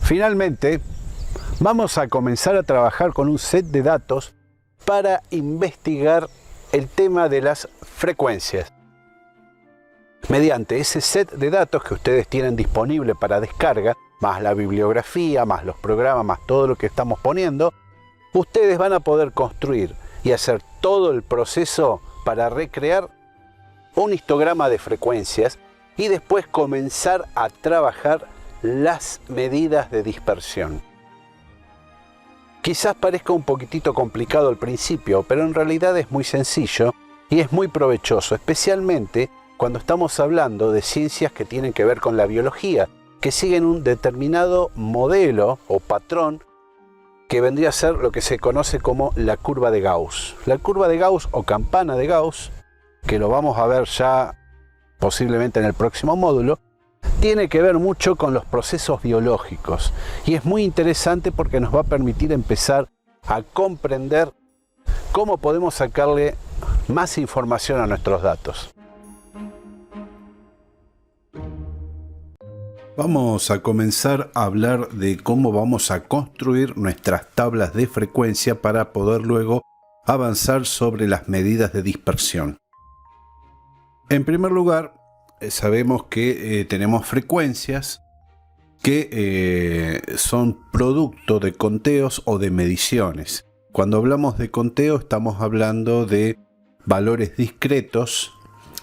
Finalmente, vamos a comenzar a trabajar con un set de datos para investigar el tema de las frecuencias. Mediante ese set de datos que ustedes tienen disponible para descarga, más la bibliografía, más los programas, más todo lo que estamos poniendo, ustedes van a poder construir y hacer todo el proceso para recrear un histograma de frecuencias y después comenzar a trabajar las medidas de dispersión. Quizás parezca un poquitito complicado al principio, pero en realidad es muy sencillo y es muy provechoso, especialmente cuando estamos hablando de ciencias que tienen que ver con la biología, que siguen un determinado modelo o patrón que vendría a ser lo que se conoce como la curva de Gauss. La curva de Gauss o campana de Gauss, que lo vamos a ver ya posiblemente en el próximo módulo, tiene que ver mucho con los procesos biológicos y es muy interesante porque nos va a permitir empezar a comprender cómo podemos sacarle más información a nuestros datos. Vamos a comenzar a hablar de cómo vamos a construir nuestras tablas de frecuencia para poder luego avanzar sobre las medidas de dispersión. En primer lugar, sabemos que tenemos frecuencias que son producto de conteos o de mediciones. Cuando hablamos de conteo estamos hablando de valores discretos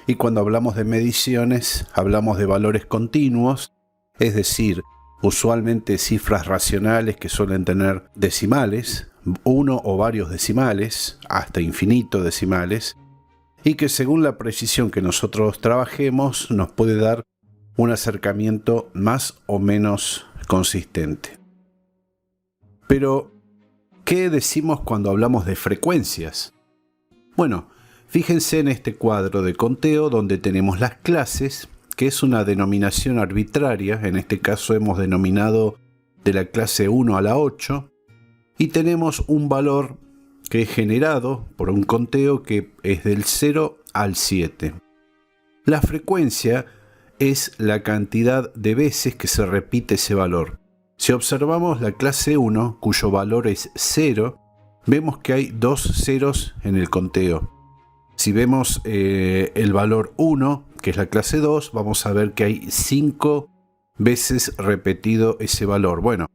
y cuando hablamos de mediciones hablamos de valores continuos, es decir, usualmente cifras racionales que suelen tener decimales, uno o varios decimales, hasta infinito decimales, y que según la precisión que nosotros trabajemos nos puede dar un acercamiento más o menos consistente. Pero, ¿qué decimos cuando hablamos de frecuencias? Bueno, fíjense en este cuadro de conteo donde tenemos las clases, que es una denominación arbitraria, en este caso hemos denominado de la clase 1 a la 8, y tenemos un valor que es generado por un conteo que es del 0 al 7. La frecuencia es la cantidad de veces que se repite ese valor. Si observamos la clase 1, cuyo valor es 0, vemos que hay dos ceros en el conteo. Si vemos el valor 1, que es la clase 2, vamos a ver que hay 5 veces repetido ese valor. Bueno,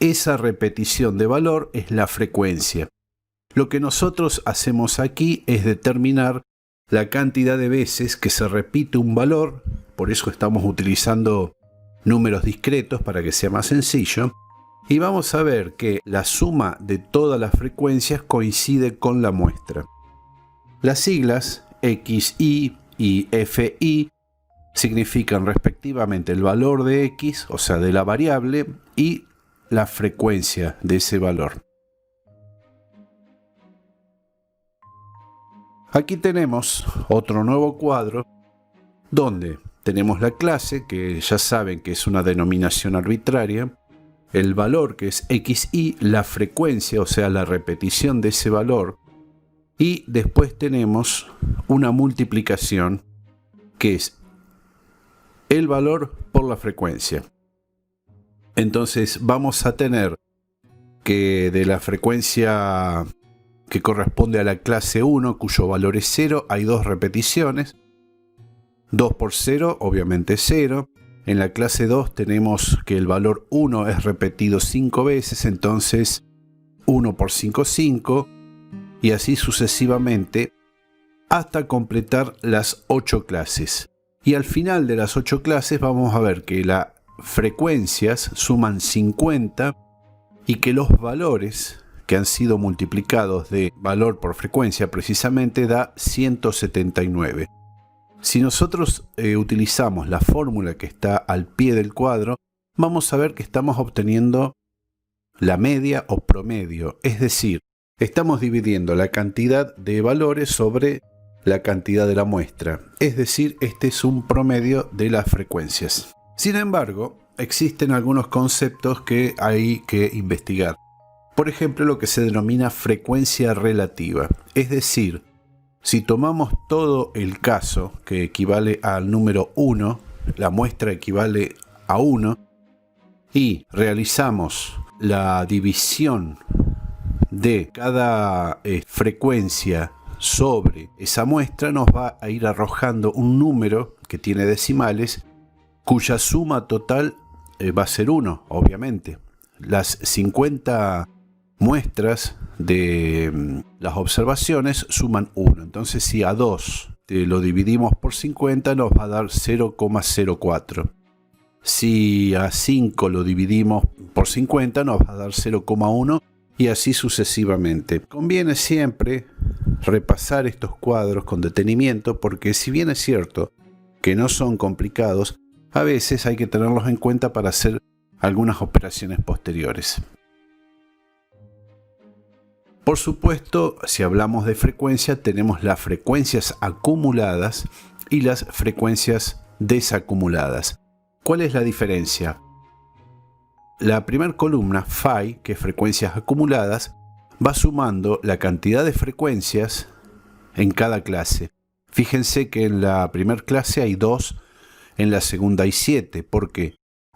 esa repetición de valor es la frecuencia. Lo que nosotros hacemos aquí es determinar la cantidad de veces que se repite un valor, por eso estamos utilizando números discretos para que sea más sencillo, y vamos a ver que la suma de todas las frecuencias coincide con la muestra. Las siglas XI y FI significan respectivamente el valor de X, o sea de la variable, y la frecuencia de ese valor. Aquí tenemos otro nuevo cuadro donde tenemos la clase, que ya saben que es una denominación arbitraria, el valor que es XI, la frecuencia, o sea la repetición de ese valor, y después tenemos una multiplicación que es el valor por la frecuencia. Entonces vamos a tener que de la frecuencia que corresponde a la clase 1, cuyo valor es 0, hay dos repeticiones. 2 por 0, obviamente 0. En la clase 2 tenemos que el valor 1 es repetido 5 veces, entonces 1 por 5, 5. Y así sucesivamente hasta completar las 8 clases. Y al final de las 8 clases vamos a ver que las frecuencias suman 50 y que los valores que han sido multiplicados de valor por frecuencia precisamente da 179. Si nosotros utilizamos la fórmula que está al pie del cuadro, vamos a ver que estamos obteniendo la media o promedio, es decir, estamos dividiendo la cantidad de valores sobre la cantidad de la muestra, es decir, este es un promedio de las frecuencias. Sin embargo, existen algunos conceptos que hay que investigar. Por ejemplo, lo que se denomina frecuencia relativa, es decir, si tomamos todo el caso que equivale al número 1, la muestra equivale a 1, y realizamos la división de cada frecuencia sobre esa muestra, nos va a ir arrojando un número que tiene decimales cuya suma total va a ser 1, obviamente. Las 50 muestras de las observaciones suman 1. Entonces, si a 2 lo dividimos por 50, nos va a dar 0,04. Si a 5 lo dividimos por 50, nos va a dar 0,1 y así sucesivamente. Conviene siempre repasar estos cuadros con detenimiento porque, si bien es cierto que no son complicados, a veces hay que tenerlos en cuenta para hacer algunas operaciones posteriores. Por supuesto, si hablamos de frecuencia, tenemos las frecuencias acumuladas y las frecuencias desacumuladas. ¿Cuál es la diferencia? La primera columna, phi, que es frecuencias acumuladas, va sumando la cantidad de frecuencias en cada clase. Fíjense que en la primera clase hay 2, en la segunda hay 7, porque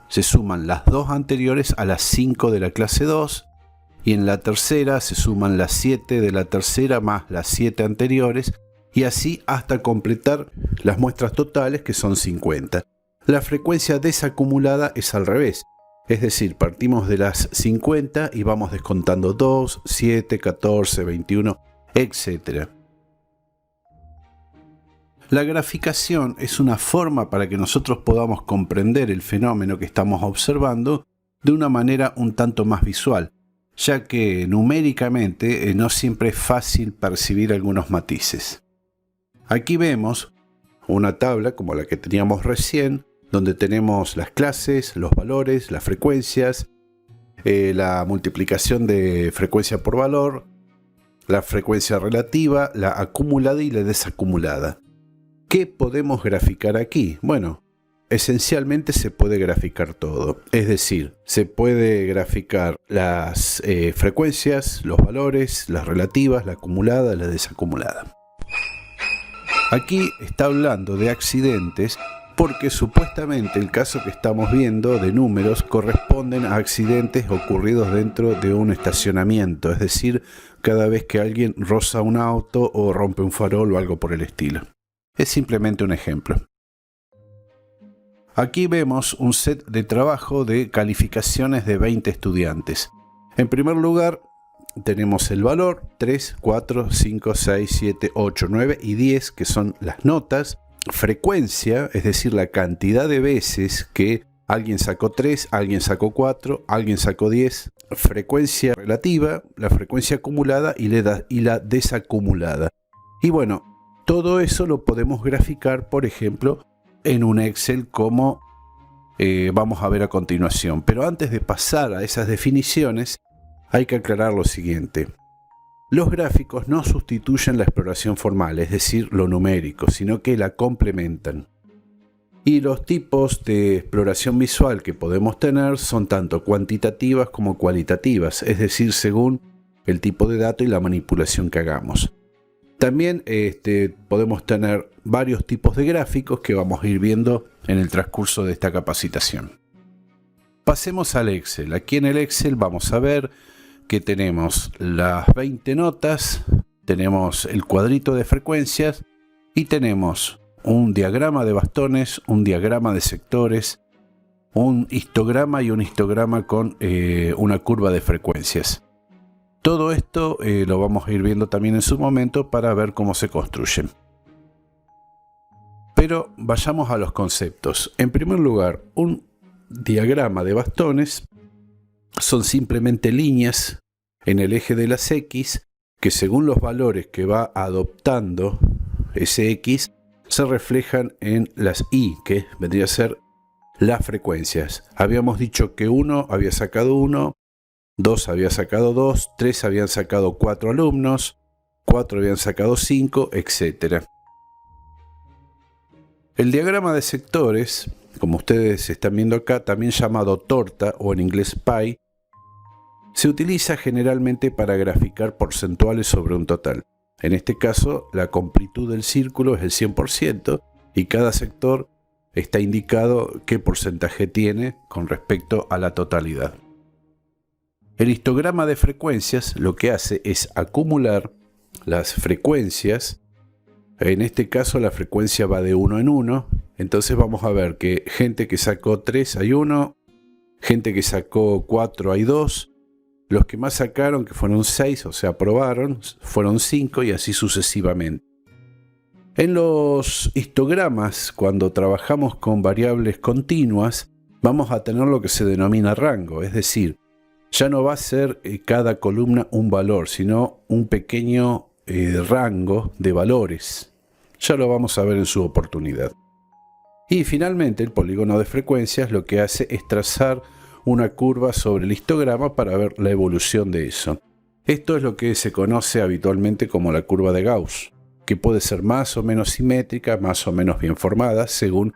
se suman las 2 anteriores a las 5 de la clase 2, y en la tercera se suman las 7 de la tercera más las 7 anteriores, y así hasta completar las muestras totales, que son 50. La frecuencia desacumulada es al revés, es decir, partimos de las 50 y vamos descontando 2, 7, 14, 21, etc. La graficación es una forma para que nosotros podamos comprender el fenómeno que estamos observando de una manera un tanto más visual, ya que numéricamente no siempre es fácil percibir algunos matices. Aquí vemos una tabla como la que teníamos recién, donde tenemos las clases, los valores, las frecuencias, la multiplicación de frecuencia por valor, la frecuencia relativa, la acumulada y la desacumulada. ¿Qué podemos graficar aquí? Bueno, esencialmente se puede graficar todo. Es decir, se puede graficar las frecuencias, los valores, las relativas, la acumulada, la desacumulada. Aquí está hablando de accidentes porque supuestamente el caso que estamos viendo de números corresponden a accidentes ocurridos dentro de un estacionamiento, es decir, cada vez que alguien roza un auto o rompe un farol o algo por el estilo. Es simplemente un ejemplo. Aquí vemos un set de trabajo de calificaciones de 20 estudiantes. En primer lugar, tenemos el valor 3, 4, 5, 6, 7, 8, 9 y 10, que son las notas. Frecuencia, es decir, la cantidad de veces que alguien sacó 3, alguien sacó 4, alguien sacó 10. Frecuencia relativa, la frecuencia acumulada y la desacumulada. Y bueno, todo eso lo podemos graficar, por ejemplo, en un Excel como vamos a ver a continuación. Pero antes de pasar a esas definiciones, hay que aclarar lo siguiente. Los gráficos no sustituyen la exploración formal, es decir, lo numérico, sino que la complementan. Y los tipos de exploración visual que podemos tener son tanto cuantitativas como cualitativas, es decir, según el tipo de dato y la manipulación que hagamos. También podemos tener varios tipos de gráficos que vamos a ir viendo en el transcurso de esta capacitación. Pasemos al Excel. Aquí en el Excel vamos a ver que tenemos las 20 notas, tenemos el cuadrito de frecuencias y tenemos un diagrama de bastones, un diagrama de sectores, un histograma y un histograma con una curva de frecuencias. Todo esto lo vamos a ir viendo también en su momento para ver cómo se construyen. Pero vayamos a los conceptos. En primer lugar, un diagrama de bastones son simplemente líneas en el eje de las X que, según los valores que va adoptando ese X, se reflejan en las Y, que vendría a ser las frecuencias. Habíamos dicho que 1 había sacado 1, 2 había sacado 2, 3 habían sacado 4 alumnos, 4 habían sacado 5, etc. El diagrama de sectores, como ustedes están viendo acá, también llamado torta o en inglés pie, se utiliza generalmente para graficar porcentuales sobre un total. En este caso, la completud del círculo es el 100% y cada sector está indicado qué porcentaje tiene con respecto a la totalidad. El histograma de frecuencias lo que hace es acumular las frecuencias. En este caso la frecuencia va de 1 en 1, entonces vamos a ver que gente que sacó 3 hay 1, gente que sacó 4 hay 2, los que más sacaron, que fueron 6, o sea, aprobaron, fueron 5 y así sucesivamente. En los histogramas, cuando trabajamos con variables continuas, vamos a tener lo que se denomina rango, es decir, ya no va a ser cada columna un valor, sino un pequeño rango de valores. Ya lo vamos a ver en su oportunidad. Y finalmente el polígono de frecuencias lo que hace es trazar una curva sobre el histograma para ver la evolución de eso. Esto es lo que se conoce habitualmente como la curva de Gauss, que puede ser más o menos simétrica, más o menos bien formada, según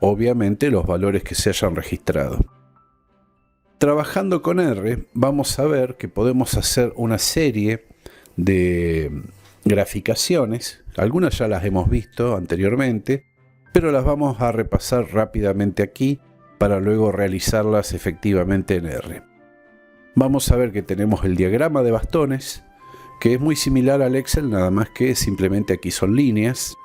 obviamente los valores que se hayan registrado. Trabajando con R, vamos a ver que podemos hacer una serie de graficaciones. Algunas ya las hemos visto anteriormente, pero las vamos a repasar rápidamente aquí para luego realizarlas efectivamente en R. Vamos a ver que tenemos el diagrama de bastones, que es muy similar al Excel, nada más que simplemente aquí son líneas.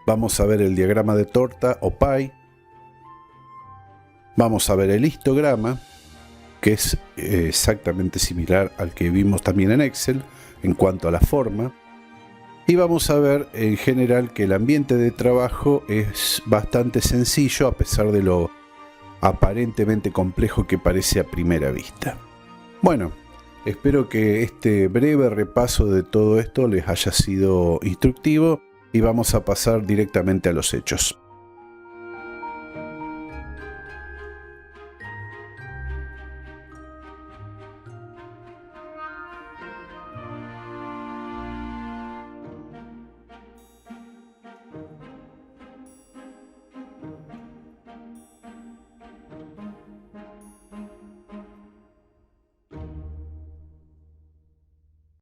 Vamos a ver el diagrama de torta o pie. Vamos a ver el histograma, que es exactamente similar al que vimos también en Excel en cuanto a la forma. Y vamos a ver en general que el ambiente de trabajo es bastante sencillo a pesar de lo aparentemente complejo que parece a primera vista. Bueno, espero que este breve repaso de todo esto les haya sido instructivo y vamos a pasar directamente a los hechos.